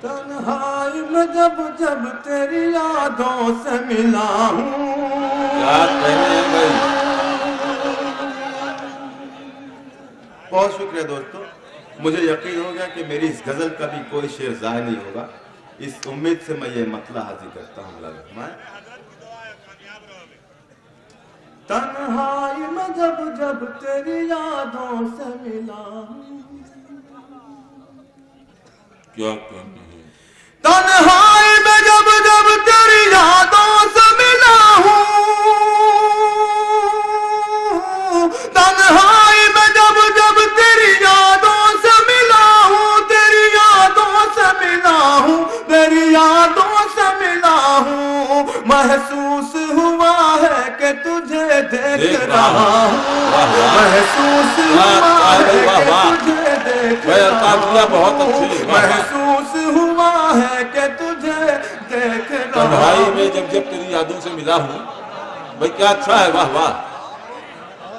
तन्हाई में जब जब तेरी यादों से मिला हूँ। क्या कहने हैं भाई। बहुत शुक्रिया दोस्तों, मुझे यकीन हो गया कि मेरी इस गजल का भी कोई शेर जाया नहीं होगा। इस उम्मीद से मैं ये मतला हाजिर करता हूँ। तन्हाई में जब जब तेरी यादों से मिला हूँ। क्या कहने हैं। तन्हाई में जब जब तेरी यादों से मिला हूँ। तन्हाई में जब जब तेरी यादों से मिला हूँ। तेरी यादों से मिला हूँ। तेरी यादों से मिला हूँ। महसूस हुआ है कि तुझे देख रहा हूँ। महसूस हुआ है कि तुझे देख रहा हूँ। बहुत अच्छी। महसूस हुआ है कि तुझे देख रहा हूँ। तन्हाई में जब जब तेरी यादों से मिला हूँ। भाई क्या अच्छा है, वाह वाह,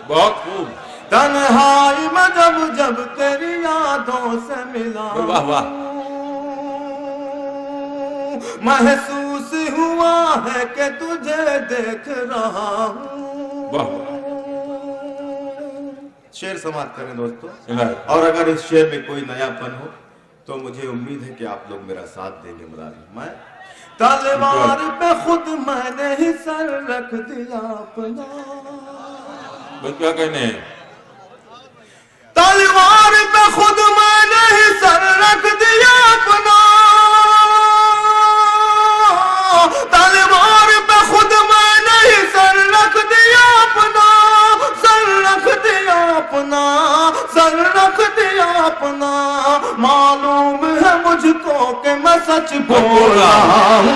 बहुत खूब। तन्हाई में जब जब तेरी यादों से मिला हूँ। वाह वाह। महसूस हुआ है कि तुझे देख रहा हूँ। वाह। शेर समाप्त करें दोस्तों। सुनाए। और अगर इस शेर में कोई नयापन हो तो मुझे उम्मीद है कि आप लोग मेरा साथ देंगे। मैं तलवार पे खुद मैंने ही सर रख दिया अपना। भाई क्या कहने हैं। तलवार पे खुद मैंने ही सर रख दिया अपना। तलवार पे खुद मैंने ही सर रख दिया अपना। सर रख दिया अपना। सर रख दिया अपना। मालूम है मुझको कि मैं सच बोल रहा हूँ।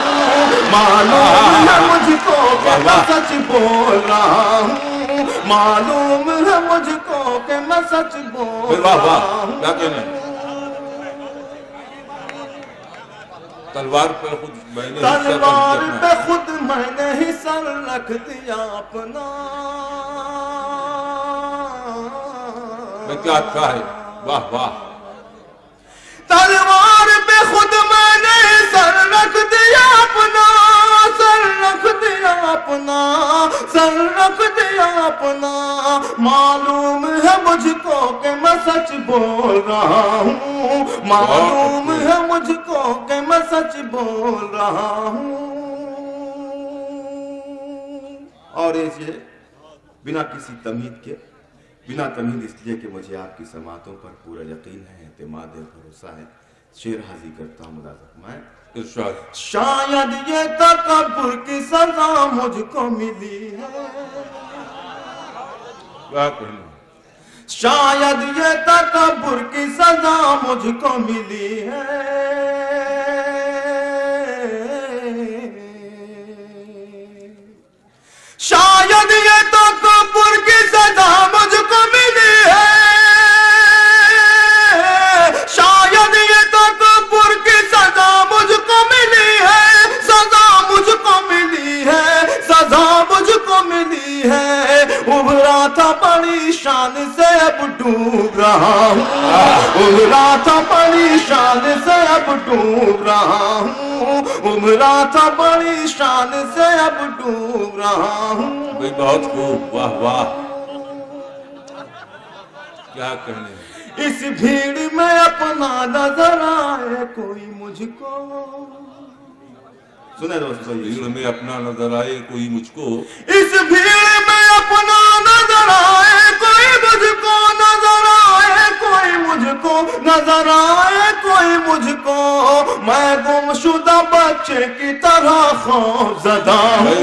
मालूम है मुझको कि मैं सच बोल रहा हूँ। मालूम है मुझको कि मैं सच बोल वाह वाह, रहा हूँ। क्या कहने हैं। तलवार पे खुद मैंने तलवार पे खुद मैंने ही सर रख दिया अपना। क्या अच्छा है, वाह वाह। तलवार पे खुद मैंने सर रख दिया अपना। सर रख दिया अपना। सर रख दिया अपना। मालूम है मुझको कि मैं सच बोल रहा हूँ। मालूम है मुझको कि मैं सच बोल रहा हूँ। और ये बिना किसी तमीद के, बिना तमीद इसलिए कि मुझे आपकी समातों पर पूरा यकीन है, एतमाद है, भरोसा है। शेर हाजिर करता हूँ मुलाज़िम मैं। शायद ये तकब्बुर की सजा मुझको मिली है। क्या कहना। शायद ये तकब्बुर की सजा मुझको मिली है। शायद ये तकब्बुर की सजा मुझको मिली है। शायद ये तकब्बुर की सजा मुझको मिली है। सजा मुझको मिली है। सजा मुझको मिली है। उभरा था बड़ी शान से अब डूब रहा हूँ। उभरा था बड़ी शान से अब डूब रहा हूँ। उभरा था बड़ी शान से अब डूब रहा हूँ। भाई बहुत खूब, वाह वाह, क्या कहने हैं। इस भीड़ में अपना नजर आए कोई मुझको। सुने दोस्तों, भीड़ में अपना नजर आए कोई मुझको। इस भीड़ में अपना नजर आए कोई मुझको। नजर आए कोई मुझको। नजर आए कोई मुझको। मैं गुमशुदा बच्चे की तरह खौफज़दा हूँ।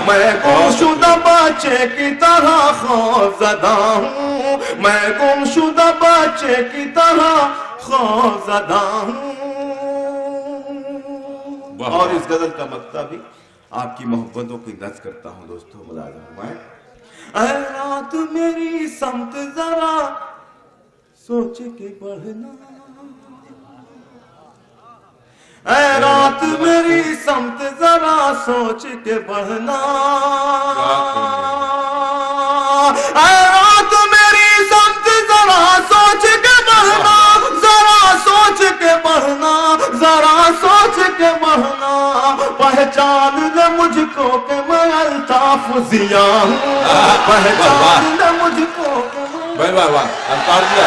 मैं गुमशुदा बच्चे की तरह खौफज़दा हूँ। मैं गुमशुदा बच्चे की तरह खौफज़दा हूँ। और इस गजल का मकता भी आपकी मोहब्बतों की नज़्र करता हूँ दोस्तों। मुलाज़िम मैं। ऐ रात मेरी समत जरा सोच के बढ़ना। ऐ रात मेरी समत जरा सोच के बढ़ना। ऐ रात मेरी समत जरा सोच के बढ़ना। जरा सोच के बढ़ना। जरा पहचान ले मुझको कि मैं अल्ताफ जिया हूँ, पहचान ले मुझको कि मैं भाई वाह वाह, अवतार दिया।